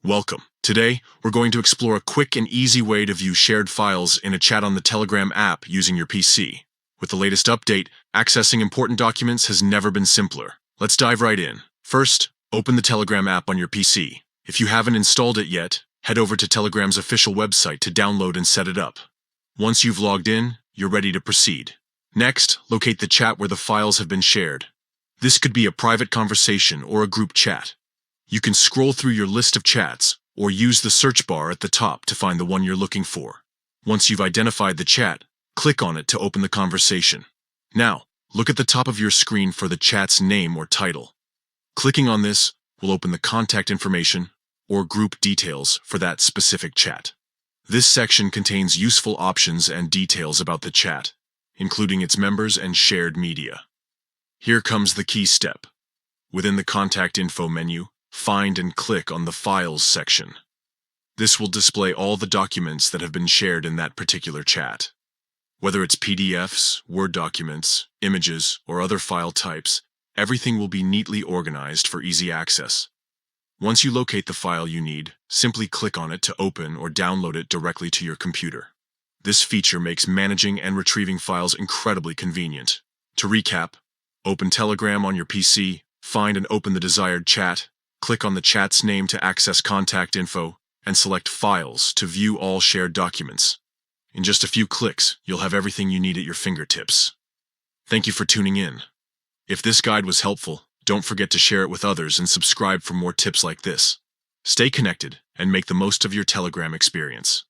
Welcome. Today, we're going to explore a quick and easy way to view shared files in a chat on the Telegram app using your PC. With the latest update, accessing important documents has never been simpler. Let's dive right in. First, open the Telegram app on your PC. If you haven't installed it yet, head over to Telegram's official website to download and set it up. Once you've logged in, you're ready to proceed. Next, locate the chat where the files have been shared. This could be a private conversation or a group chat. You can scroll through your list of chats or use the search bar at the top to find the one you're looking for. Once you've identified the chat, click on it to open the conversation. Now, look at the top of your screen for the chat's name or title. Clicking on this will open the contact information or group details for that specific chat. This section contains useful options and details about the chat, including its members and shared media. Here comes the key step. Within the Contact Info menu, find and click on the Files section. This will display all the documents that have been shared in that particular chat. Whether it's PDFs, Word documents, images, or other file types, everything will be neatly organized for easy access. Once you locate the file you need, simply click on it to open or download it directly to your computer. This feature makes managing and retrieving files incredibly convenient. To recap, open Telegram on your PC, find and open the desired chat, click on the chat's name to access contact info, and select Files to view all shared documents. In just a few clicks, you'll have everything you need at your fingertips. Thank you for tuning in. If this guide was helpful, don't forget to share it with others and subscribe for more tips like this. Stay connected and make the most of your Telegram experience.